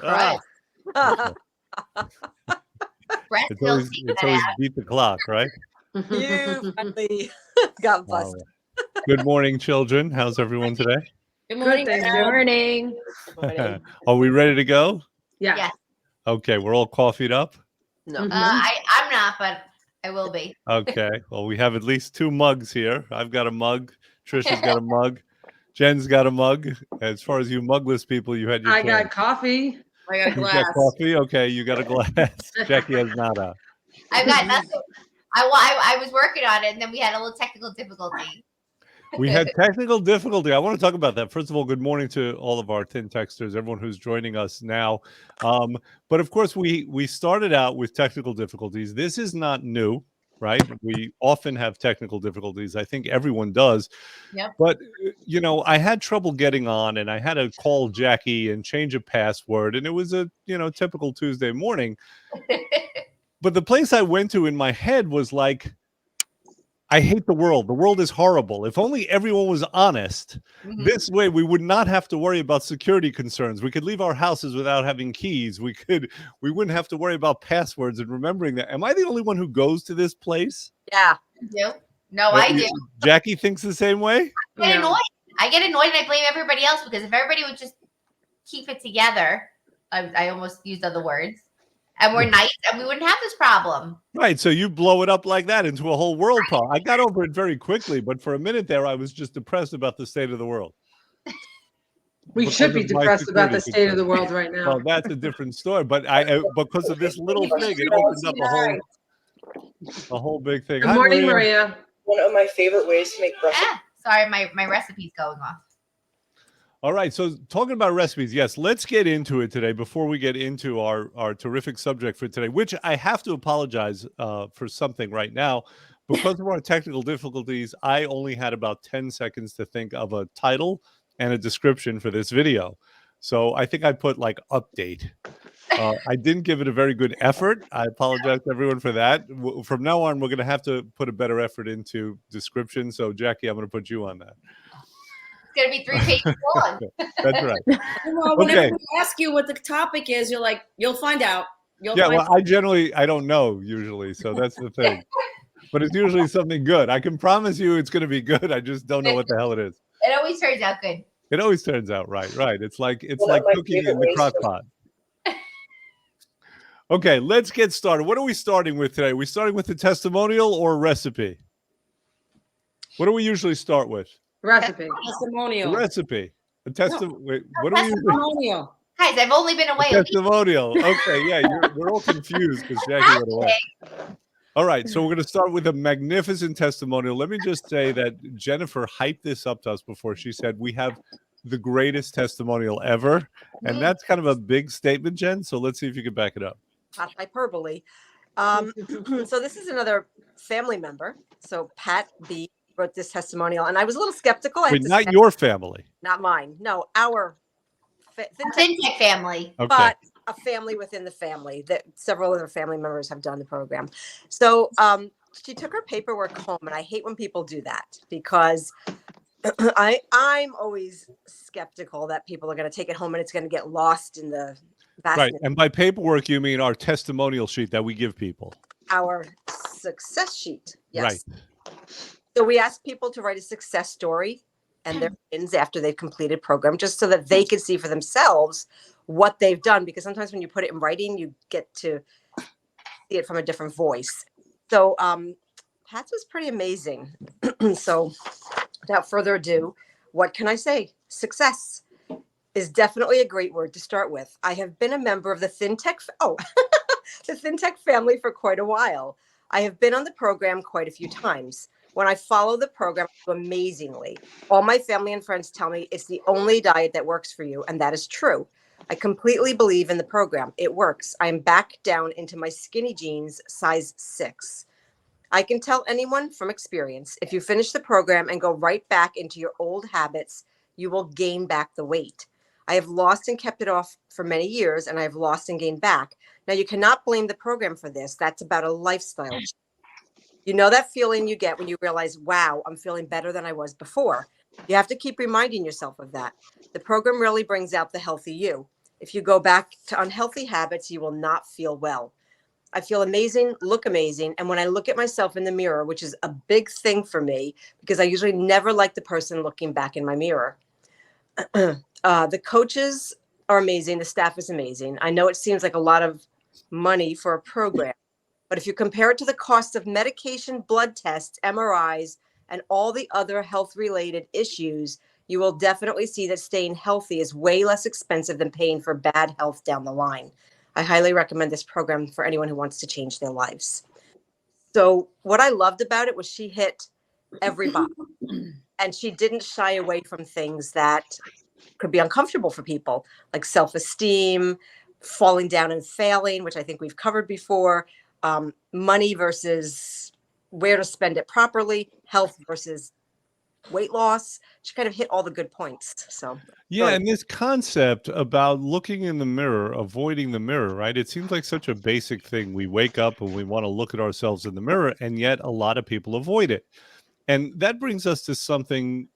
Ah, Christ. Brett it's still always taking it's that always out. beat the clock, right? You finally got Wow. busted. Good morning, children. How's everyone today? Good Good, morning. thank Dad. you. Morning. Morning. Are we ready to go? Yeah. Yes. Okay, we're all coffeeed up. No. I'm not, but I will be. Okay. Well, we have at least 2 mugs here. I've got a mug. Trisha's got a mug. Jen's got a mug. As far as you mugless people, you had your I chance. got coffee. I got a You glass. got coffee? Okay, you got a glass. Jackie has nada. I've got nothing. I was working on it, and then we had a little technical difficulty. We had technical difficulty. I want to talk about that. First of all, good morning to all of our Thin Texters, everyone who's joining us now. But of course, we started out with technical difficulties. This is not new, right? We often have technical difficulties. I think everyone does. Yep. But, I had trouble getting on, and I had to call Jackie and change a password. And it was a, typical Tuesday morning. But the place I went to in my head was like, I hate the world. The world is horrible. If only everyone was honest. Mhm. This way, we would not have to worry about security concerns. We could leave our houses without having keys. We wouldn't have to worry about passwords and remembering that. Am I the only one who goes to this place? Yeah. You do? No, I do. Jackie thinks the same way? I get annoyed. I get annoyed, and I blame everybody else because if everybody would just keep it together, I almost used other words, and we're nice, and we wouldn't have this problem. Right. So you blow it up like that into a whole world problem. I got over it very quickly, but for a minute there, I was just depressed about the state of the world. We Because should be of my depressed about the security state of the concerns. world right now. Well, that's a different story. But because of this little thing, it opened up a whole big thing. Good Hi, morning, Maria. Maria. One of my favorite ways to make breakfast. Sorry, my recipe's going off. All right. So talking about recipes, yes, let's get into it today before we get into our terrific subject for today, which I have to apologize for something right now. Because of our technical difficulties, I only had about 10 seconds to think of a title and a description for this video. So I think I put like update. I didn't give it a very good effort. I apologize to everyone for that. From now on, we're going to have to put a better effort into description. So Jackie, I'm going to put you on that. It's going to be 3 pages long. That's right. Well, whenever Okay. we ask you what the topic is, you're like, you'll find out. You'll Yeah, find well, I don't know usually. So that's the thing. But it's usually something good. I can promise you it's going to be good. I just don't know what the hell it is. It always turns out good. It always turns out right. It's like One of my cooking in favorite the ways crock to- pot. Okay, let's get started. What are we starting with today? Are we starting with a testimonial or a recipe? What do we usually start with? Recipe. A testimonial. recipe. What do we usually? Testimonial. Guys, I've only been away A a week. testimonial. Okay, yeah, we're all confused because Jackie went away. All right, so we're going to start with a magnificent testimonial. Let me just say that Jennifer hyped this up to us before. She said we have the greatest testimonial ever, and that's kind of a big statement, Jen. So let's see if you can back it up. Not hyperbole. So this is another family member. So Pat B wrote this testimonial, and I was a little skeptical. I have Wait, to not say. your family. Not mine. No, our FinTech family. Okay. but a family within the family that several other family members have done the program. So she took her paperwork home, and I hate when people do that because I'm always skeptical that people are going to take it home and it's going to get lost in the Right, vastness. and by paperwork you mean our testimonial sheet that we give people. Our success sheet. Yes. Right. So we ask people to write a success story and their wins after they've completed program, just so that they can see for themselves what they've done. Because sometimes when you put it in writing, you get to see it from a different voice. So Pat's was pretty amazing. So without further ado, what can I say? Success is definitely a great word to start with. I have been a member of the FinTech, the FinTech family for quite a while. I have been on the program quite a few times. When I follow the program, I do amazingly. All my family and friends tell me it's the only diet that works for you, and that is true. I completely believe in the program. It works. I am back down into my skinny jeans, size 6. I can tell anyone from experience, if you finish the program and go right back into your old habits, you will gain back the weight. I have lost and kept it off for many years, and I have lost and gained back. Now, you cannot blame the program for this. That's about a lifestyle. You know that feeling you get when you realize, wow, I'm feeling better than I was before. You have to keep reminding yourself of that. The program really brings out the healthy you. If you go back to unhealthy habits, you will not feel well. I feel amazing, look amazing. And when I look at myself in the mirror, which is a big thing for me, because I usually never like the person looking back in my mirror. The coaches are amazing. The staff is amazing. I know it seems like a lot of money for a program, but if you compare it to the cost of medication, blood tests, MRIs, and all the other health-related issues, you will definitely see that staying healthy is way less expensive than paying for bad health down the line. I highly recommend this program for anyone who wants to change their lives. So what I loved about it was she hit every box, and she didn't shy away from things that could be uncomfortable for people, like self-esteem, falling down and failing, which I think we've covered before, money versus where to spend it properly, health versus weight loss. She kind of hit all the good points. So Yeah, and this concept about looking in the mirror, avoiding the mirror, right? It seems like such a basic thing. We wake up and we want to look at ourselves in the mirror, and yet a lot of people avoid it. And that brings us to something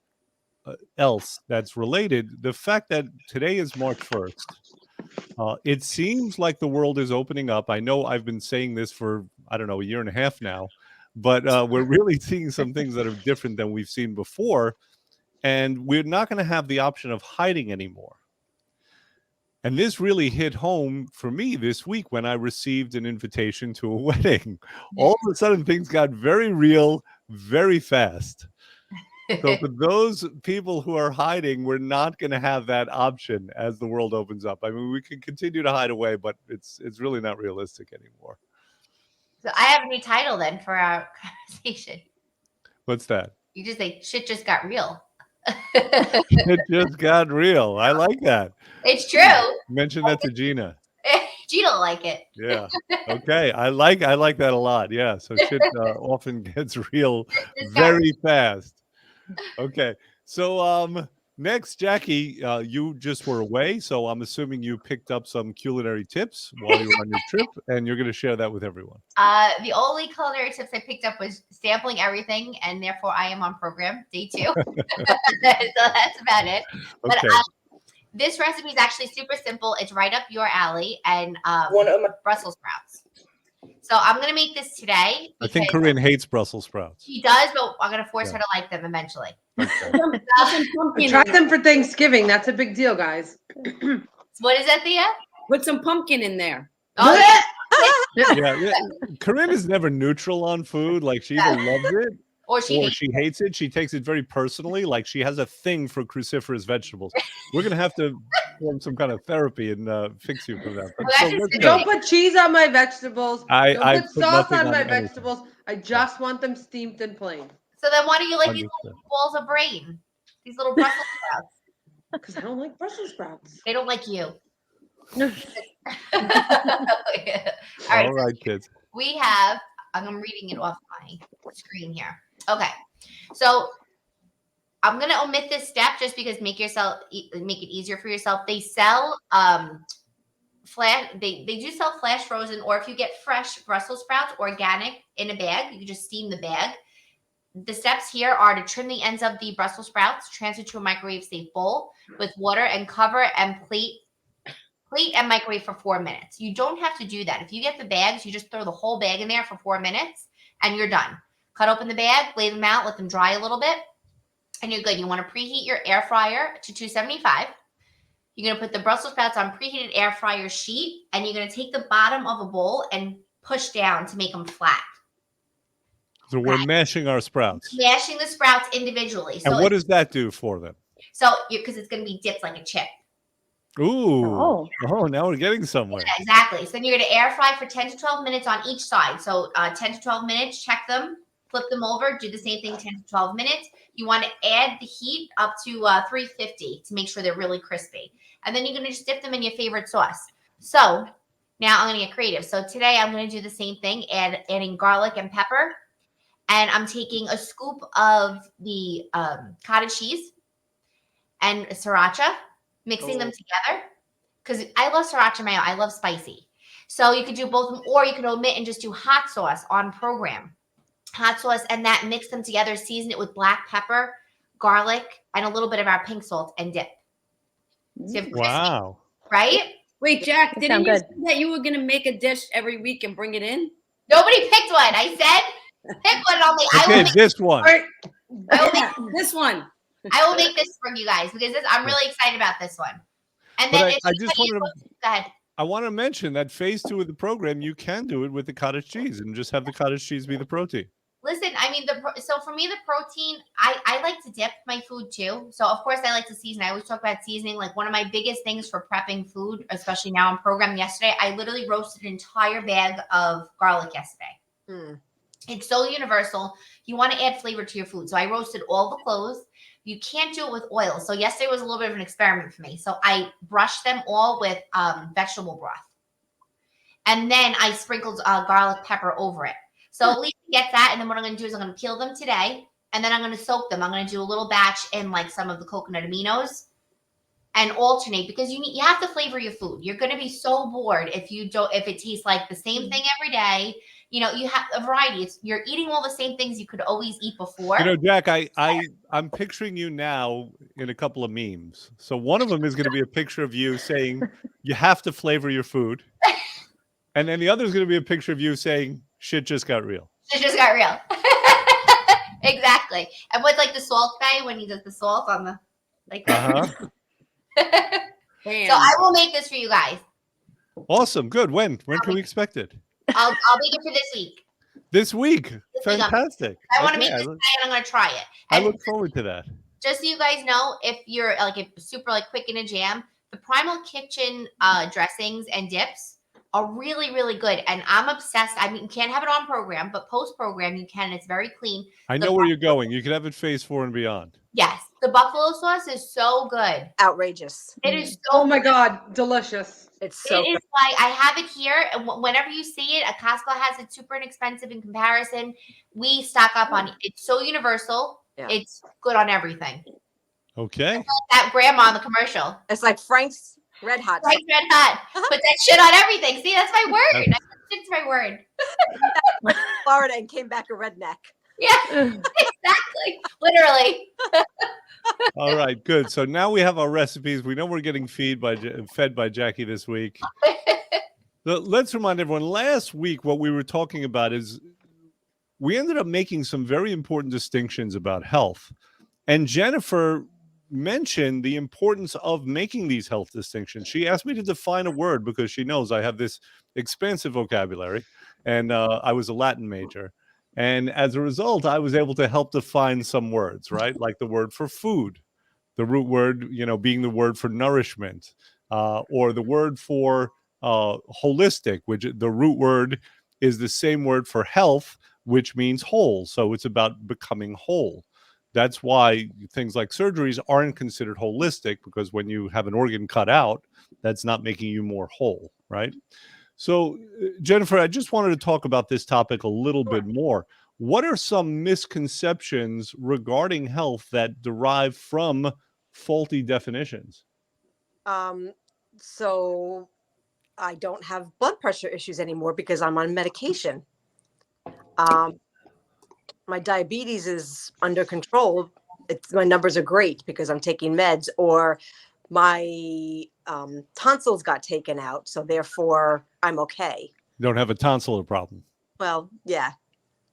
else that's related. The fact that today is March 1st. It seems like the world is opening up. I know I've been saying this for, I don't know, a year and a half now, but we're really seeing some things that are different than we've seen before. And we're not going to have the option of hiding anymore. And this really hit home for me this week when I received an invitation to a wedding. All of a sudden, things got very real, very fast. So for those people who are hiding, we're not going to have that option as the world opens up. I mean, we can continue to hide away, but it's really not realistic anymore. So I have a new title then for our conversation. What's that? You just say shit just got real. It just got real. I like that. It's true. Mention that to Gina. Gina will like it. Yeah. Okay. I like that a lot. Yeah. So shit often gets real very fast. Okay. So next, Jackie, you just were away, so I'm assuming you picked up some culinary tips while you were on your trip, and you're going to share that with everyone. The only culinary tips I picked up was sampling everything, and therefore I am on program day 2. So that's about it. But Okay. this recipe is actually super simple. It's right up your alley, and One of my Brussels sprouts. So I'm gonna make this today. I think because Corinne hates Brussels sprouts. she does, but I'm gonna force her to like them eventually. Okay. Some pumpkin Try in there. them for Thanksgiving. That's a big deal, guys. What is that, Thea? Put some pumpkin in there. Oh, yeah. Yeah. Corinne is never neutral on food. Like she either loves it Or she or hates she hates it. She takes it very personally. Like she has a thing for cruciferous vegetables. We're gonna have to form some kind of therapy and fix you for that. But Well, so that's let's just go. Don't put cheese on my vegetables. I Don't put put sauce nothing on my anything. vegetables. I just want them steamed and plain. So then why do you like these Understood. little balls of brain? These little Brussels sprouts. Because I don't like Brussels sprouts. They don't like you. No. All right. All right, kids. We have, I'm reading it off my screen here. Okay. So I'm going to omit this step just because make it easier for yourself. They sell they do sell flash frozen, or if you get fresh Brussels sprouts, organic in a bag, you can just steam the bag. The steps here are to trim the ends of the Brussels sprouts, transfer to a microwave safe bowl with water, and cover and plate and microwave for 4 minutes. You don't have to do that. If you get the bags, you just throw the whole bag in there for 4 minutes and you're done. Cut open the bag, lay them out, let them dry a little bit, and you're good. You want to preheat your air fryer to 275. You're going to put the Brussels sprouts on preheated air fryer sheet, and you're going to take the bottom of a bowl and push down to make them flat. So we're mashing our sprouts. Mashing the sprouts individually. And what does that do for them? So because it's going to be dipped like a chip. Ooh. Oh. Oh, now we're getting somewhere. Yeah, exactly. So then you're going to air fry for 10 to 12 minutes on each side. So 10 to 12 minutes, check them, flip them over, do the same thing 10 to 12 minutes. You want to add the heat up to 350 to make sure they're really crispy. And then you're going to just dip them in your favorite sauce. So now I'm going to get creative. So today I'm going to do the same thing, adding garlic and pepper. And I'm taking a scoop of the cottage cheese and sriracha, mixing them together. Because I love sriracha mayo. I love spicy. So you could do both of them, or you could omit and just do hot sauce on program. Hot sauce, and that, mix them together, season it with black pepper, garlic, and a little bit of our pink salt, and dip. So you have crispy, Wow. right? Wait, Jack, That didn't sound you good. say that you were gonna make a dish every week and bring it in? Nobody picked one. I said pick one. And I will Okay, make. this one. Right. I will make. Yeah, this one. I will make this for you guys because I'm really excited about this one. And But then I just wanted to, go ahead. I want to mention that phase 2 of the program, you can do it with the cottage cheese and just have the cottage cheese be the protein. Listen, I mean, so for me, the protein, I like to dip my food too. So of course, I like to season. I always talk about seasoning. Like one of my biggest things for prepping food, especially now on program yesterday, I literally roasted an entire bag of garlic yesterday. Mm. It's so universal. You want to add flavor to your food. So I roasted all the cloves. You can't do it with oil. So yesterday was a little bit of an experiment for me. So I brushed them all with vegetable broth. And then I sprinkled garlic pepper over it. So at least get that. And then what I'm going to do is I'm going to peel them today. And then I'm going to soak them. I'm going to do a little batch in like some of the coconut aminos and alternate because you have to flavor your food. You're going to be so bored if it tastes like the same thing every day. You know, you have a variety. You're eating all the same things you could always eat before. You know, Jack, I'm picturing you now in a couple of memes. So one of them is going to be a picture of you saying you have to flavor your food. And then the other is going to be a picture of you saying shit just got real. It just got real. Exactly. And what's like the salt guy when he does the salt on the like that. Uh-huh. Damn. So I will make this for you guys. Awesome. Good. When can we expect it? I'll make it for this week. This week. This week, Fantastic. I want to Okay, make this I today look- and I'm going to try it. I And look forward to that. just so you guys know, if you're like a super like quick in a jam, the Primal Kitchen dressings and dips are really, really good. And I'm obsessed. I mean, you can't have it on program, but post program you can. It's very clean. I know where you're going. You can have it phase 4 and beyond. Yes, the buffalo sauce is so good. Outrageous. It is so Oh my God, delicious. It's so It is like I have it here, and whenever you see it, Costco has it super inexpensive in comparison. We stock up on it. It's so universal. Yeah. It's good on everything. Okay. That grandma in the commercial, It's like Frank's Red Hot. right? Red hot. Put that shit on everything. See, that's my word. It's my word. Florida and came back a redneck. Yeah, exactly. Literally. All right. Good. So now we have our recipes. We know we're getting fed by Jackie this week. Let's remind everyone, last week, what we were talking about is we ended up making some very important distinctions about health. And Jennifer mentioned the importance of making these health distinctions. She asked me to define a word because she knows I have this expansive vocabulary, and I was a Latin major. And as a result, I was able to help define some words, right? Like the word for food, the root word, being the word for nourishment, or the word for holistic, which the root word is the same word for health, which means whole. So it's about becoming whole. That's why things like surgeries aren't considered holistic, because when you have an organ cut out, that's not making you more whole, right? So, Jennifer, I just wanted to talk about this topic a little bit more. What are some misconceptions regarding health that derive from faulty definitions? So I don't have blood pressure issues anymore because I'm on medication. My diabetes is under control. My numbers are great because I'm taking meds, or my tonsils got taken out, so therefore I'm okay. You don't have a tonsillar problem. Well, yeah,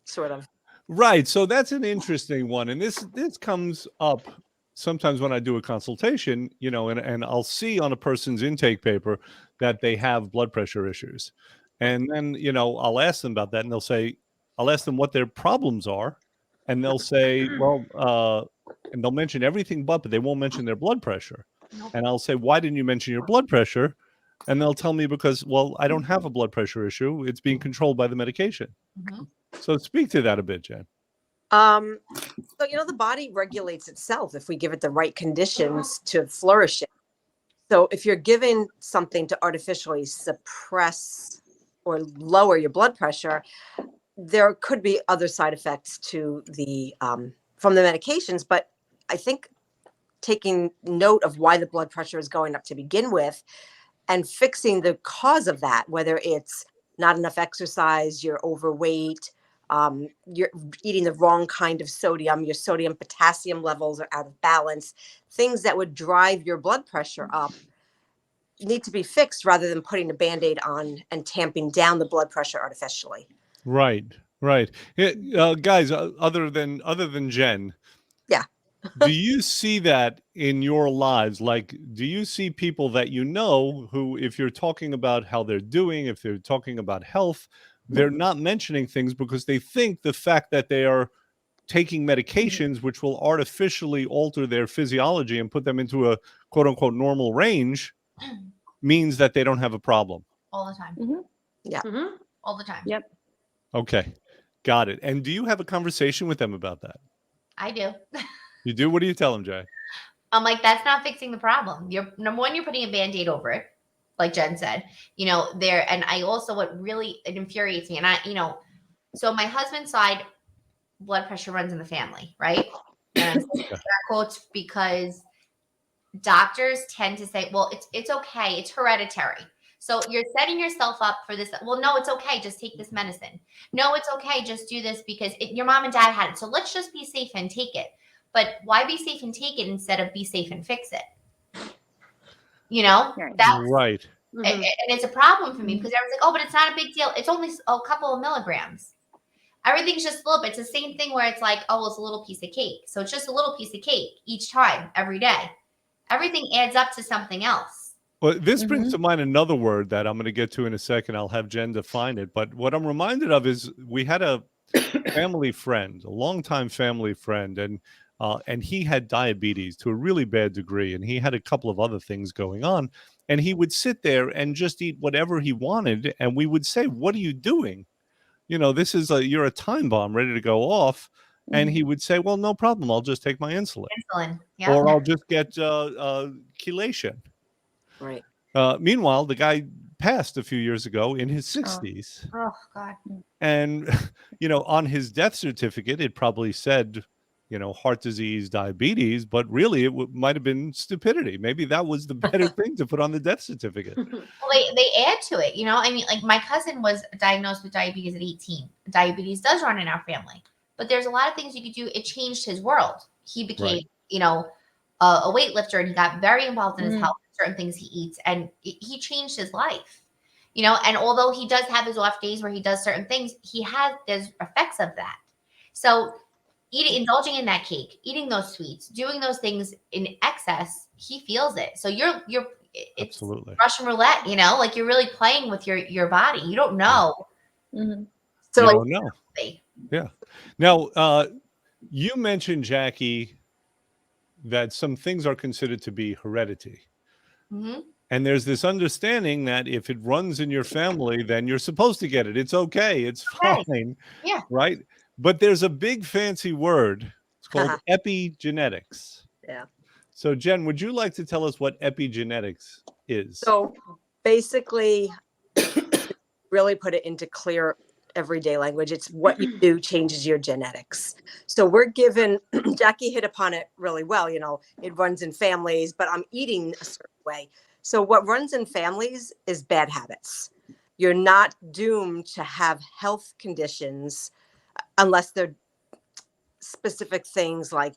sort of. Right. So that's an interesting one. And this comes up sometimes when I do a consultation, and I'll see on a person's intake paper that they have blood pressure issues. And then, I'll ask them about that, and I'll ask them what their problems are. And they'll say, well, and they'll mention everything but they won't mention their blood pressure. And I'll say, why didn't you mention your blood pressure? And they'll tell me because, well, I don't have a blood pressure issue. It's being controlled by the medication. Mhm. So speak to that a bit, Jen. So, the body regulates itself if we give it the right conditions to flourish. So if you're given something to artificially suppress or lower your blood pressure, there could be other side effects to the from the medications. But I think taking note of why the blood pressure is going up to begin with and fixing the cause of that, whether it's not enough exercise, you're overweight, you're eating the wrong kind of sodium, your sodium potassium levels are out of balance, things that would drive your blood pressure up. need to be fixed rather than putting a Band-Aid on and tamping down the blood pressure artificially. Right. Right. Guys, other than Jen. Yeah. Do you see that in your lives? Like, do you see people that you know who, if you're talking about how they're doing, if they're talking about health, they're not mentioning things because they think the fact that they are taking medications which will artificially alter their physiology and put them into a quote unquote normal range means that they don't have a problem. All the time. Mhm. All the time. Yep. Okay. Got it. And do you have a conversation with them about that? I do. You do? What do you tell them, Jay? I'm like, that's not fixing the problem. You're number one, you're putting a Band-Aid over it, like Jen said. And I also what really it infuriates me, and so my husband's side blood pressure runs in the family, right? And I'm saying that quotes because doctors tend to say, well, it's okay, it's hereditary. So you're setting yourself up for this. Well, no, it's okay. Just take this medicine. No, it's okay. Just do this because your mom and dad had it. So let's just be safe and take it. But why be safe and take it instead of be safe and fix it? Right. That's Right. and it's a problem for me because everyone's like, oh, but it's not a big deal. It's only a couple of milligrams. Everything's just a little bit. It's the same thing where it's like, oh, well, it's a little piece of cake. So it's just a little piece of cake each time, every day. Everything adds up to something else. Well, this brings to mind another word that I'm going to get to in a second. I'll have Jen define it. But what I'm reminded of is we had a family friend, a longtime family friend, and he had diabetes to a really bad degree, and he had a couple of other things going on. And he would sit there and just eat whatever he wanted, and we would say, "What are you doing? This is you're a time bomb ready to go off." And he would say, "Well, no problem. I'll just take my insulin, Insulin. Yeah. or I'll just get chelation." Right. Meanwhile, the guy passed a few years ago in his 60s. Oh God. And, on his death certificate, it probably said, heart disease, diabetes, but really it might have been stupidity. Maybe that was the better thing to put on the death certificate. Well, they add to it, I mean, like my cousin was diagnosed with diabetes at 18. Diabetes does run in our family, but there's a lot of things you could do. It changed his world. He became, a weightlifter, and he got very involved in his health, certain things he eats, and he changed his life. And although he does have his off days where he does certain things, there's effects of that. So indulging in that cake, eating those sweets, doing those things in excess, he feels it. So it's Absolutely. Russian roulette, like you're really playing with your body. You don't know. So You don't know. Yeah. Now, you mentioned, Jackie, that some things are considered to be heredity. Mm-hmm. And there's this understanding that if it runs in your family, then you're supposed to get it. It's okay. It's fine. Yeah. Right. But there's a big fancy word. It's called epigenetics. Yeah. So, Jen, would you like to tell us what epigenetics is? So basically, really put it into clear everyday language. It's what you do changes your genetics. So we're given, Jackie hit upon it really well, it runs in families, but I'm eating a certain way. So what runs in families is bad habits. You're not doomed to have health conditions unless they're specific things like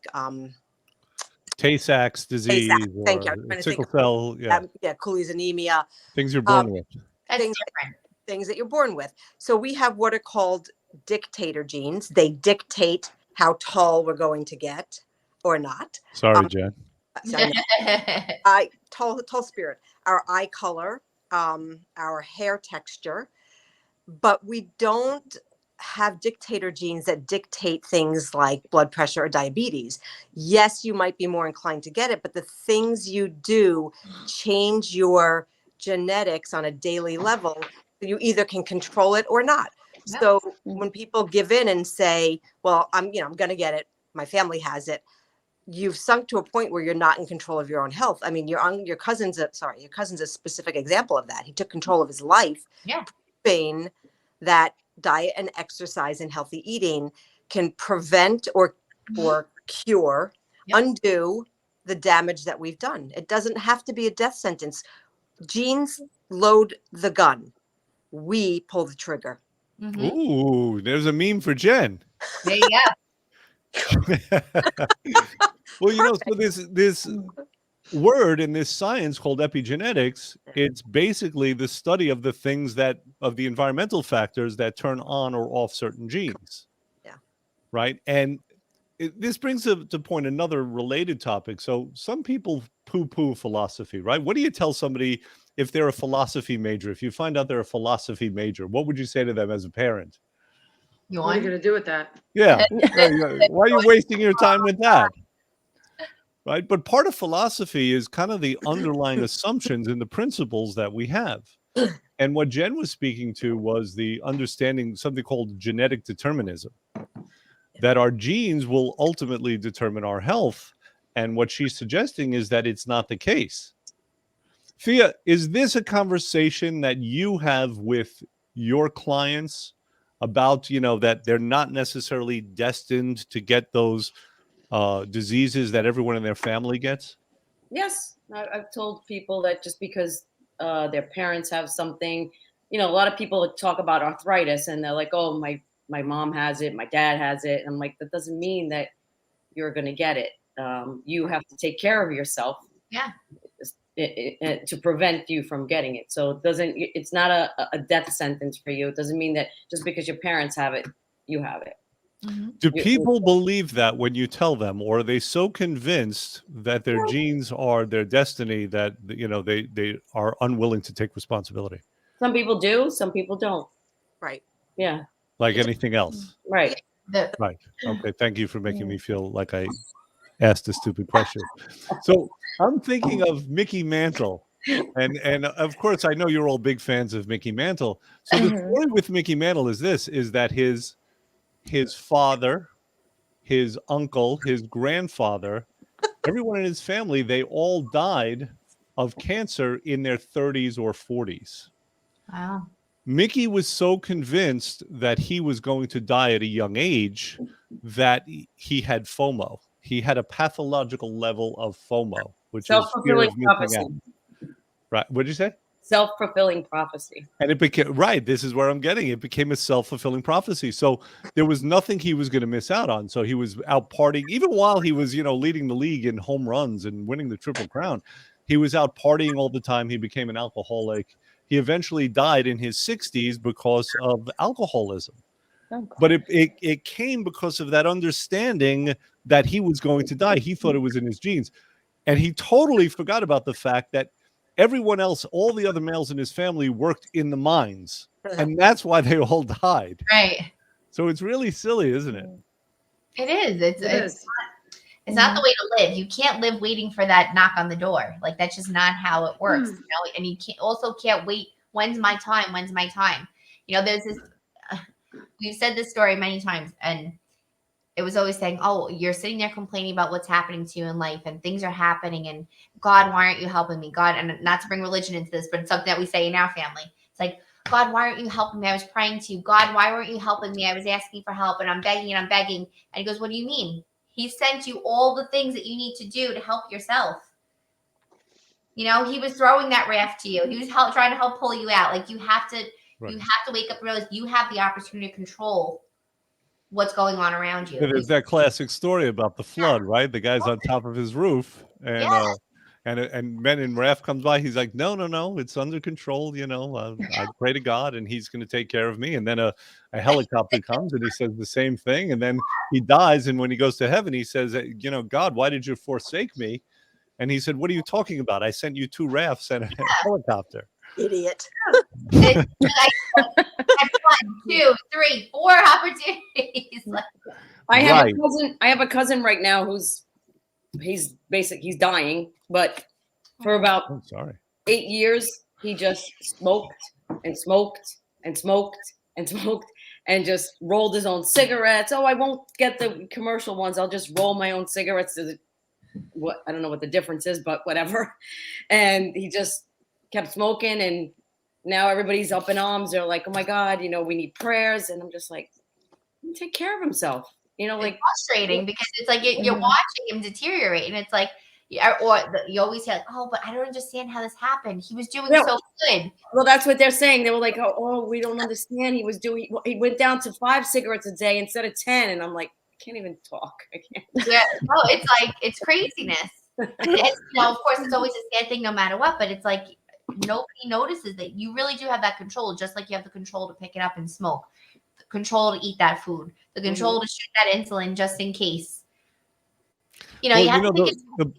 Tay-Sachs disease, Thank you. or sickle cell, Cooley's anemia. Things you're born with. That's Things- different. Things that you're born with. So we have what are called dictator genes. They dictate how tall we're going to get or not. Sorry, Jen. Tall spirit, our eye color, our hair texture, but we don't have dictator genes that dictate things like blood pressure or diabetes. Yes, you might be more inclined to get it, but the things you do change your genetics on a daily level. You either can control it or not. Yeah. So when people give in and say, well, I'm going to get it, my family has it, you've sunk to a point where you're not in control of your own health. I mean, your cousin's a specific example of that. He took control of his life, proving that diet and exercise and healthy eating can prevent or cure, undo the damage that we've done. It doesn't have to be a death sentence. Genes load the gun. We pull the trigger. Mm-hmm. Ooh, there's a meme for Jen. There you go. Well, so this word in this science called epigenetics. It's basically the study of the things of the environmental factors that turn on or off certain genes. Yeah. Right. And this brings to point another related topic. So some people poo-poo philosophy, right? What do you tell somebody if they're a philosophy major? If you find out they're a philosophy major, what would you say to them as a parent? You What are you want? gonna do with that? Yeah. Why are you wasting your time with that? Right. But part of philosophy is kind of the underlying assumptions and the principles that we have. And what Jen was speaking to was the understanding something called genetic determinism, that our genes will ultimately determine our health. And what she's suggesting is that it's not the case. Thea, is this a conversation that you have with your clients about, that they're not necessarily destined to get those diseases that everyone in their family gets? Yes, I've told people that just because their parents have something, a lot of people talk about arthritis and they're like, oh, my mom has it, my dad has it. And I'm like, that doesn't mean that you're going to get it. You have to take care of yourself. Yeah. To prevent you from getting it. So it's not a death sentence for you. It doesn't mean that just because your parents have it, you have it. Mm-hmm. Do people believe that when you tell them, or are they so convinced that their genes are their destiny that they are unwilling to take responsibility? Some people do, some people don't. Right. Yeah. Like anything else. Right. Right. Okay. Thank you for making me feel like I asked a stupid question. So I'm thinking of Mickey Mantle. And of course, I know you're all big fans of Mickey Mantle. So the story with Mickey Mantle is that his father, his uncle, his grandfather, everyone in his family, they all died of cancer in their 30s or 40s. Wow. Mickey was so convinced that he was going to die at a young age that he had FOMO. He had a pathological level of FOMO, which is fear Self-fulfilling of missing prophecy. out. Right. What did you say? Self-fulfilling prophecy. And it became, right, this is where I'm getting. It became a self-fulfilling prophecy. So there was nothing he was going to miss out on. So he was out partying, even while he was, leading the league in home runs and winning the Triple Crown. He was out partying all the time. He became an alcoholic. He eventually died in his 60s because of alcoholism. But it came because of that understanding that he was going to die. He thought it was in his genes. And he totally forgot about the fact that everyone else, all the other males in his family, worked in the mines. And that's why they all died. Right. So it's really silly, isn't it? It is. It's is. not the way to live. You can't live waiting for that knock on the door. Like, that's just not how it works. And you can't wait. When's my time? When's my time? There's this, we've said this story many times, and it was always saying, oh, you're sitting there complaining about what's happening to you in life and things are happening. And God, why aren't you helping me? God, and not to bring religion into this, but it's something that we say in our family. It's like, God, why aren't you helping me? I was praying to you. God, why weren't you helping me? I was asking for help and I'm begging and I'm begging. And he goes, what do you mean? He sent you all the things that you need to do to help yourself. He was throwing that raft to you. He was trying to help pull you out. Like, you have to wake up and realize you have the opportunity to control what's going on around you. There's that classic story about the flood, right? The guy's on top of his roof, and Men in Raft comes by. He's like, no, it's under control. I pray to God, and He's going to take care of me. And then a helicopter comes, and he says the same thing, and then he dies. And when he goes to heaven, he says, God, why did you forsake me? And he said, what are you talking about? I sent you 2 rafts and a helicopter. Idiot. It's like 1, 2, 3, 4 opportunities. I have a cousin right now he's dying, but for about 8 years he just smoked and smoked and smoked and smoked and just rolled his own cigarettes. Oh, I won't get the commercial ones. I'll just roll my own cigarettes. I don't know what the difference is, but whatever. And he just kept smoking, and now everybody's up in arms. They're like, oh my God, we need prayers. And I'm just like, take care of himself. It's frustrating because it's like you're watching him deteriorate, and it's like, you always say, like, oh, but I don't understand how this happened. He was doing so good. Well, that's what they're saying. They were like, oh, we don't understand. He went down to 5 cigarettes a day instead of 10. And I'm like, I can't even talk. I can't. Yeah. No, it's like, it's craziness. Of course, it's always a sad thing no matter what, but it's like nobody notices that you really do have that control, just like you have the control to pick it up and smoke, the control to eat that food, the control to shoot that insulin just in case. You know, Well, you have to think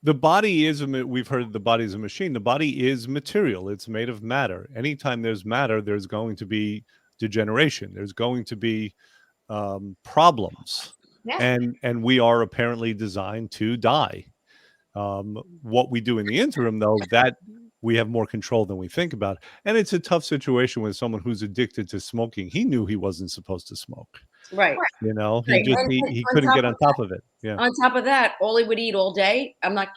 the body is we've heard the body is a machine. The body is material. It's made of matter. Anytime there's matter, there's going to be degeneration. There's going to be problems. Yeah. And we are apparently designed to die. What we do in the interim, though, that we have more control than we think about. And it's a tough situation with someone who's addicted to smoking. He knew he wasn't supposed to smoke. Right. You know, Right. he couldn't get on top of it. Yeah. On top of that, all he would eat all day, I'm not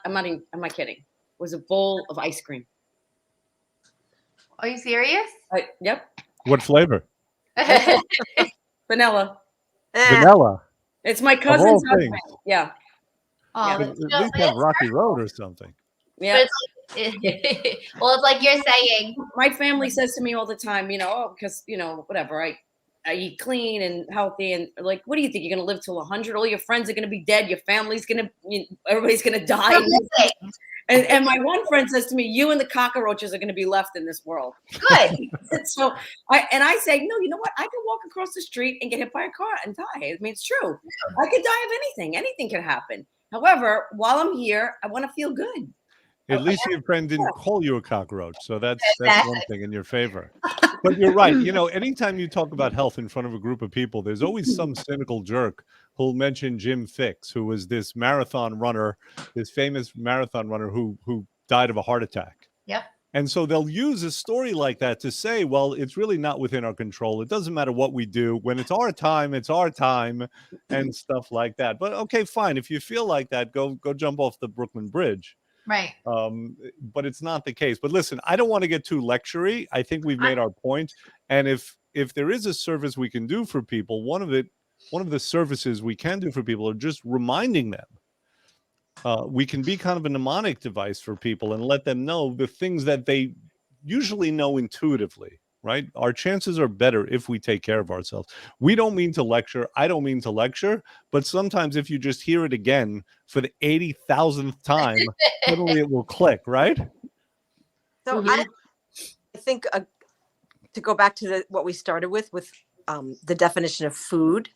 kidding, was a bowl of ice cream. Are you serious? Yep. What flavor? Vanilla. Vanilla. It's my Of all cousin's husband. things. Yeah. Oh, Yeah. that's At least have Rocky Road or something. Yeah. Well, it's like you're saying. My family says to me all the time, you know, oh, because, you know, whatever, I eat clean and healthy, and like, what do you think? You're going to live till 100? All your friends are going to be dead. Your family's going to, everybody's going to die. And my one friend says to me, you and the cockroaches are going to be left in this world. Good. So I say, no, you know what? I can walk across the street and get hit by a car and die. I mean, it's true. I could die of anything. Anything could happen. However, while I'm here, I want to feel good. At least your friend didn't call you a cockroach, so that's one thing in your favor. But you're right. You know, anytime you talk about health in front of a group of people, there's always some cynical jerk who'll mention Jim Fixx, who was this marathon runner, this famous marathon runner who died of a heart attack. Yep. And so they'll use a story like that to say, well, it's really not within our control. It doesn't matter what we do. When it's our time, and stuff like that. But okay, fine. If you feel like that, go jump off the Brooklyn Bridge. Right. But it's not the case. But listen, I don't want to get too lectury. I think we've made our point. And if there is a service we can do for people, one of the services we can do for people are just reminding them. We can be kind of a mnemonic device for people and let them know the things that they usually know intuitively, right? Our chances are better if we take care of ourselves. We don't mean to lecture. I don't mean to lecture, but sometimes if you just hear it again for the 80,000th time, suddenly it will click, right? So I think to go back to what we started with the definition of food,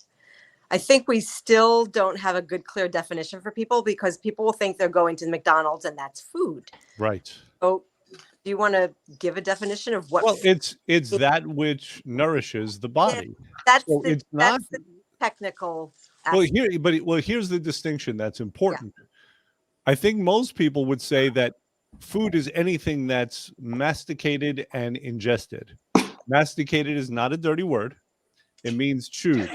I think we still don't have a good, clear definition for people because people will think they're going to McDonald's and that's food. Right. So do you want to give a definition of what? Well, it's that which nourishes the body. That's So the, it's that's not the technical. well aspect. here's the distinction that's important. I think most people would say that food is anything that's masticated and ingested. Masticated is not a dirty word. It means chewed.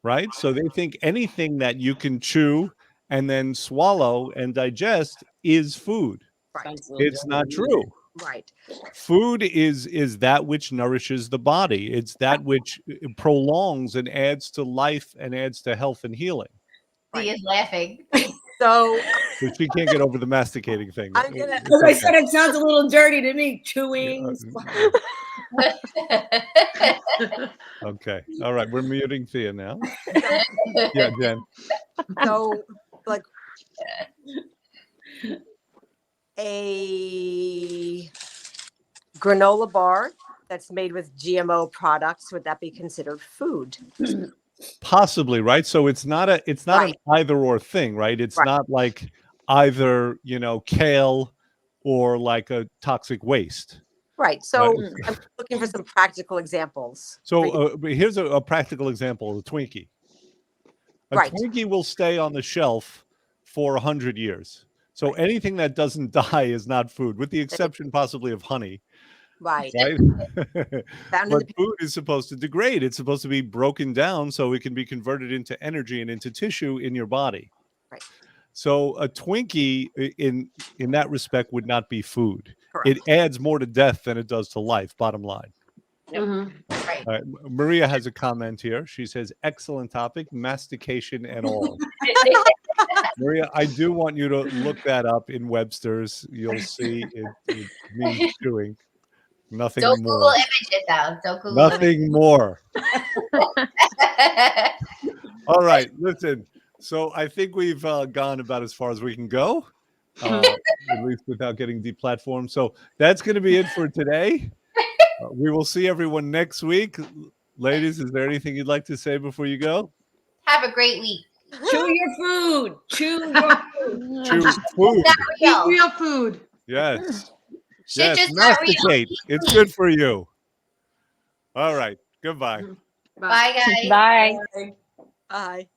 Right? So they think anything that you can chew and then swallow and digest is food. Right. It's not true. Right. Food is that which nourishes the body. It's that which prolongs and adds to life and adds to health and healing. He is laughing. So she can't get over the masticating thing. Because I said it sounds a little dirty to me. Chewing. Okay. All right. We're muting Thea now. Yeah, Jen. So like a granola bar that's made with GMO products, would that be considered food? Possibly, right? So it's not Right. an either or thing, right? It's Right. not like either, kale or like a toxic waste. Right. So Right. I'm looking for some practical examples. So here's a practical example, a Twinkie. A Right. Twinkie will stay on the shelf for 100 years. So anything that doesn't die is not food, with the exception possibly of honey. Right. Right? Found in But food is supposed to degrade. It's supposed to be broken down so it can be converted into energy and into tissue in your body. Right. So a Twinkie in that respect would not be food. Correct. It adds more to death than it does to life, bottom line. Right. All right, Maria has a comment here. She says, excellent topic, mastication and all. Maria, I do want you to look that up in Webster's. You'll see it means chewing. Nothing Don't more. Google image it though. Don't Google image Nothing more. it. All right, listen. So I think we've gone about as far as we can go, at least without getting deplatformed. So that's going to be it for today. We will see everyone next week. Ladies, is there anything you'd like to say before you go? Have a great week. Chew your food. Chew your food. Choose food. Not Eat real. real food. Yes. Shit Yes. just not real. Masticate. It's good for you. All right. Goodbye. Bye, guys. Bye. Bye.